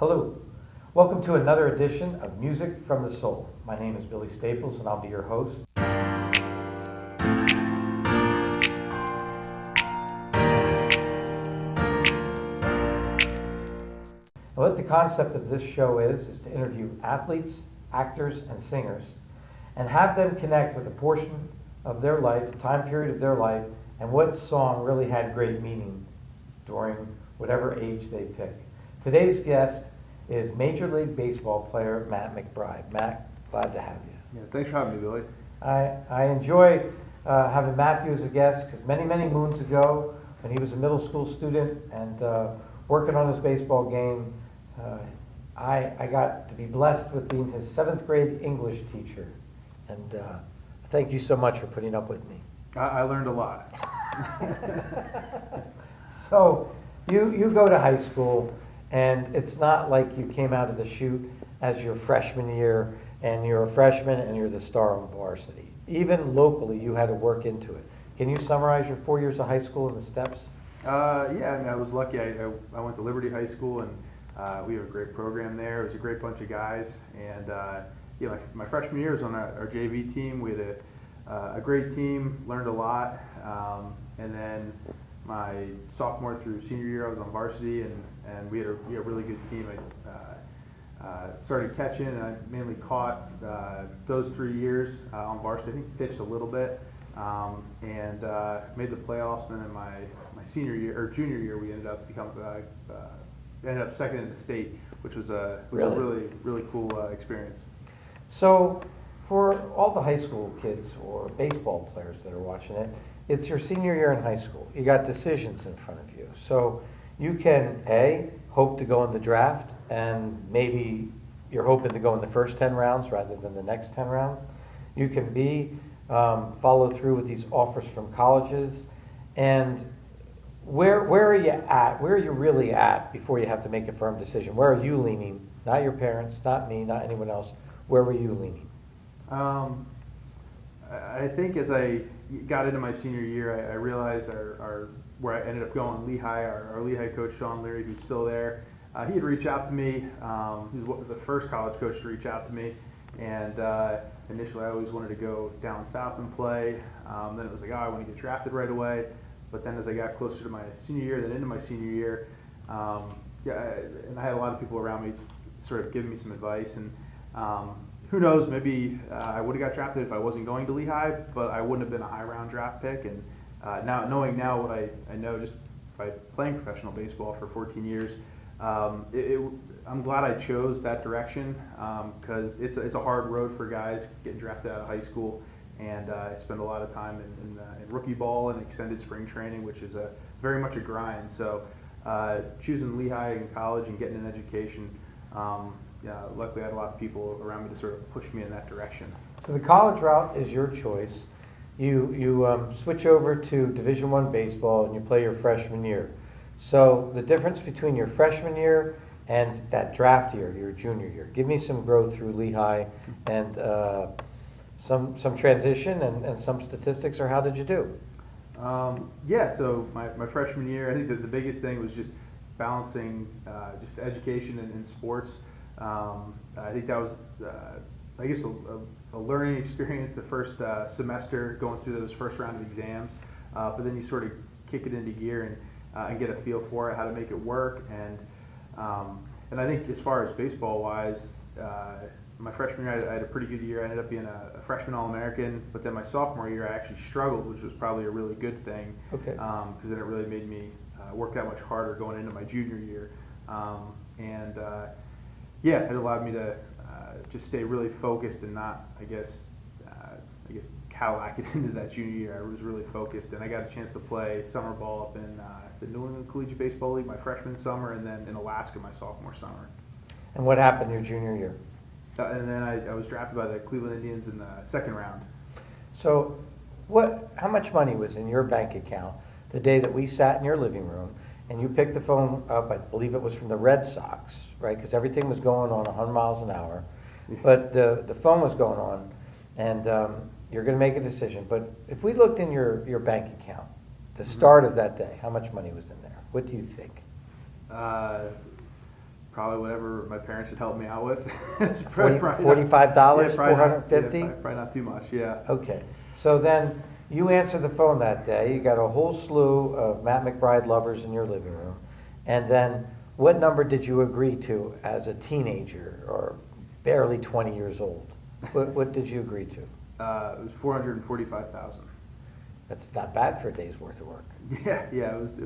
Hello. Welcome to another edition of Music from the Soul. My name is Billy Staples and I'll be your host. What the concept of this show is to interview athletes, actors, and singers and have them connect with a portion of their life, a time period of their life, and what song really had great meaning during whatever age they pick. Today's guest is Major League Baseball player Matt McBride. Matt, glad to have you. Yeah, thanks for having me, Billy. I enjoy having Matthew as a guest because many moons ago, when he was a middle school student and working on his baseball game, I got to be blessed with being his 7th grade English teacher. And thank you so much for putting up with me. I learned a lot. So you go to high school, and it's not like you came out of the chute as your freshman year, and you're a freshman and you're the star on varsity. Even locally, you had to work into it. Can you summarize your 4 years of high school in the steps? Yeah, I was lucky. I went to Liberty High School, and we have a great program there. It was a great bunch of guys. And my freshman year was on our JV team. We had a great team, learned a lot. And then my sophomore through senior year, I was on varsity, and we had a really good team. I started catching, and I mainly caught those 3 years on varsity. I think pitched a little bit, and made the playoffs. And then in my senior year or junior year, we ended up ended up second in the state, which was a really cool experience. So, for all the high school kids or baseball players that are watching it, it's your senior year in high school. You got decisions in front of you. So you can, A, hope to go in the draft, and maybe you're hoping to go in the first 10 rounds rather than the next 10 rounds. You can, B, follow through with these offers from colleges. And where are you at? Where are you really at before you have to make a firm decision? Where are you leaning? Not your parents, not me, not anyone else. Where were you leaning? I think as I got into my senior year, I realized where I ended up going, Lehigh, our Lehigh coach, Sean Leary, who's still there, he had reached out to me. He was the first college coach to reach out to me. And initially I always wanted to go down south and play. Then it was like, I want to get drafted right away. But then as I got closer to my senior year, then into my senior year, and I had a lot of people around me sort of giving me some advice. And who knows, maybe I would have got drafted if I wasn't going to Lehigh, but I wouldn't have been a high round draft pick. And knowing now what I know just by playing professional baseball for 14 years, I'm glad I chose that direction because it's a hard road for guys getting drafted out of high school. And I spend a lot of time in rookie ball and extended spring training, which is very much a grind. So choosing Lehigh in college and getting an education, luckily I had a lot of people around me to sort of push me in that direction. So the college route is your choice. You switch over to Division I baseball and you play your freshman year. So the difference between your freshman year and that draft year, your junior year, give me some growth through Lehigh and some transition and some statistics, or how did you do? So my freshman year, I think that the biggest thing was just balancing just education and sports. I think that was, a learning experience the first semester, going through those first round of exams. But then you sort of kick it into gear and get a feel for it, how to make it work. And I think as far as baseball wise, my freshman year I had a pretty good year. I ended up being a freshman All-American. But then my sophomore year I actually struggled, which was probably a really good thing. Okay. Because then it really made me work that much harder going into my junior year. It allowed me to just stay really focused and not, I guess Cadillac it into that junior year. I was really focused, and I got a chance to play summer ball up in the New England Collegiate Baseball League my freshman summer, and then in Alaska my sophomore summer. And what happened your junior year? And then I was drafted by the Cleveland Indians in the second round. So how much money was in your bank account the day that we sat in your living room and you picked the phone up? I believe it was from the Red Sox, right? Because everything was going on 100 miles an hour. But the phone was going on, and you're going to make a decision. But if we looked in your bank account, the start of that day, how much money was in there? What do you think? Probably whatever my parents had helped me out with. $45, $450? Probably not too much, yeah. Okay, so then you answer the phone that day, you got a whole slew of Matt McBride lovers in your living room, and then what number did you agree to as a teenager or barely 20 years old? What did you agree to? It was 445,000. That's not bad for a day's worth of work. Yeah, it was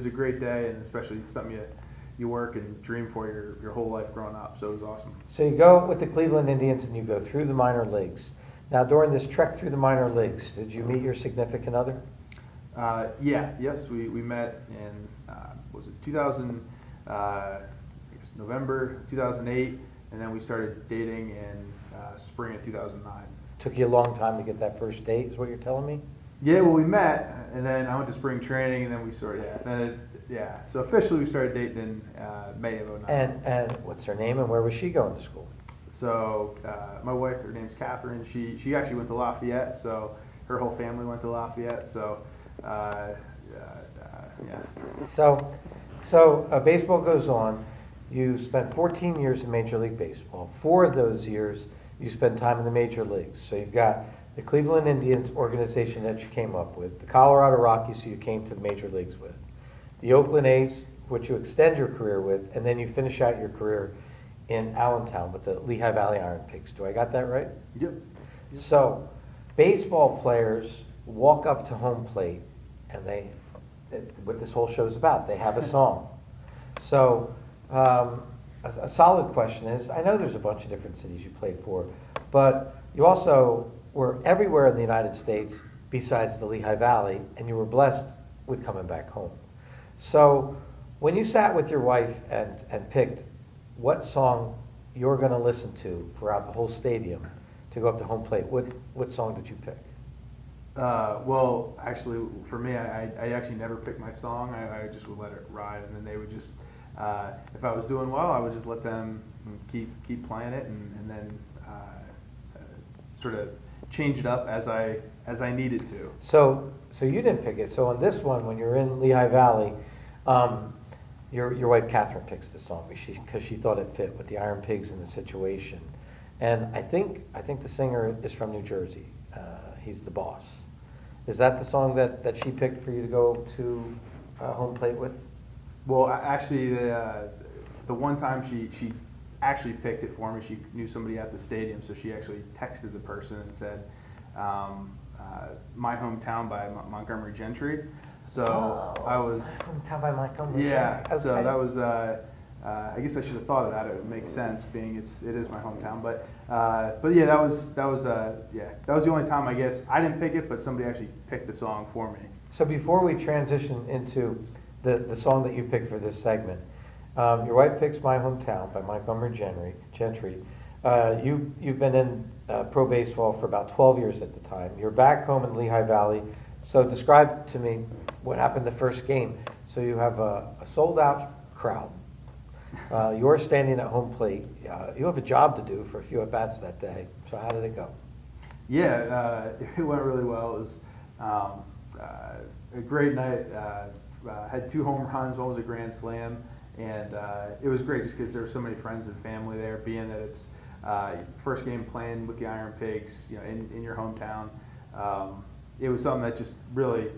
a great day, and especially something you work and dream for your whole life growing up. So it was awesome. So you go with the Cleveland Indians and you go through the minor leagues. Now during this trek through the minor leagues, did you meet your significant other? Yes, we met in was it 2000? I guess November 2008, and then we started dating in spring of 2009. Took you a long time to get that first date, is what you're telling me? Yeah, well, we met, and then I went to spring training, and then we started. So officially we started dating in May of 2009. And what's her name and where was she going to school? So my wife, her name's Catherine. She actually went to Lafayette, so her whole family went to Lafayette. So yeah. So baseball goes on. You spent 14 years in Major League Baseball. 4 of those years you spent time in the major leagues. So you've got the Cleveland Indians organization that you came up with, the Colorado Rockies, who you came to the major leagues with, the Oakland A's, which you extend your career with, and then you finish out your career in Allentown with the Lehigh Valley Iron Pigs. Do I got that right? Yep. So baseball players walk up to home plate, and what this whole show is about, they have a song. So a solid question is, I know there's a bunch of different cities you played for, but you also were everywhere in the United States besides the Lehigh Valley, and you were blessed with coming back home. So when you sat with your wife and picked what song you're going to listen to throughout the whole stadium to go up to home plate, what song did you pick? Well, actually, for me, I actually never picked my song. I just would let it ride, and then they would just, if I was doing well, I would just let them keep playing it, and then sort of change it up as I needed to. So you didn't pick it. So on this one, when you're in Lehigh Valley, your wife Catherine picks the song because she thought it fit with the Iron Pigs and the situation. And I think the singer is from New Jersey. He's the boss. Is that the song that she picked for you to go to home plate with? Well, actually, the one time she actually picked it for me, she knew somebody at the stadium, so she actually texted the person and said, "My Hometown" by Montgomery Gentry. So I was Hometown by Montgomery. Yeah. Okay. So that was. I guess I should have thought of that. It would make sense, being it is my hometown. But yeah, that was the only time, I guess, I didn't pick it, but somebody actually picked the song for me. So before we transition into the song that you picked for this segment, your wife picks "My Hometown" by Montgomery Gentry. You've been in pro baseball for about 12 years at the time. You're back home in Lehigh Valley. So describe to me what happened the first game. So you have a sold out crowd. You're standing at home plate. You have a job to do for a few at-bats that day. So how did it go? Yeah, it went really well. It was a great night. Had 2 home runs. One was a grand slam. And it was great just because there were so many friends and family there, being that it's first game playing with the Iron Pigs, in your hometown. It was something that just really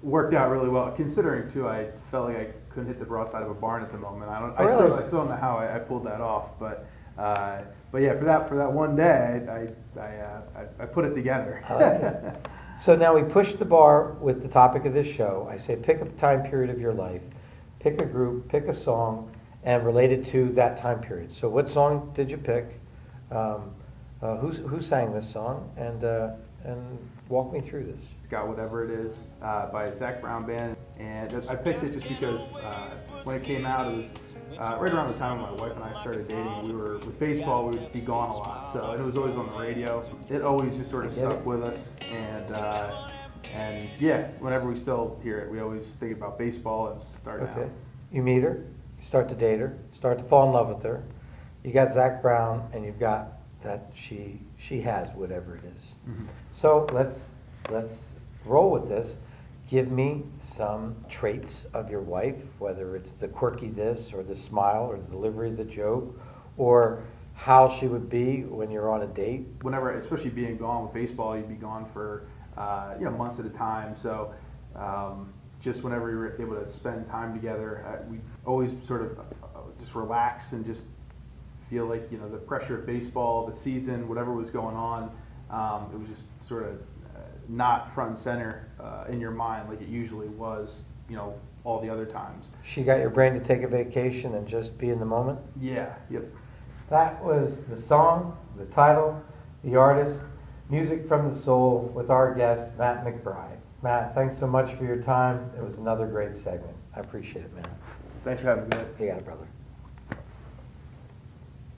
worked out really well. Considering too, I felt like I couldn't hit the broadside of a barn at the moment. I still don't know how I pulled that off, but yeah, for that one day, I put it together. I like it. So now we push the bar with the topic of this show. I say pick a time period of your life, pick a group, pick a song, and relate it to that time period. So what song did you pick? Who sang this song? And walk me through this. Got Whatever It Is by Zach Brown Band, and I picked it just because when it came out, it was right around the time when my wife and I started dating. We were with baseball, we would be gone a lot, so it was always on the radio. It always just sort of stuck with us, and yeah, whenever we still hear it, we always think about baseball and start out. You meet her, you start to date her, start to fall in love with her. You got Zach Brown, and you've got that she has whatever it is. Mm-hmm. So let's roll with this. give me some traits of your wife, whether it's the quirky this or the smile or the delivery of the joke, or how she would be when you're on a date? Whenever, especially being gone with baseball, you'd be gone for months at a time. So just whenever we were able to spend time together, we always sort of just relax and just feel like the pressure of baseball, the season, whatever was going on, it was just sort of not front and center in your mind like it usually was, all the other times. She got your brain to take a vacation and just be in the moment? Yeah. Yep. That was the song, the title, the artist, Music from the Soul with our guest, Matt McBride. Matt, thanks so much for your time. It was another great segment. I appreciate it, man. Thanks for having me. You got it, brother.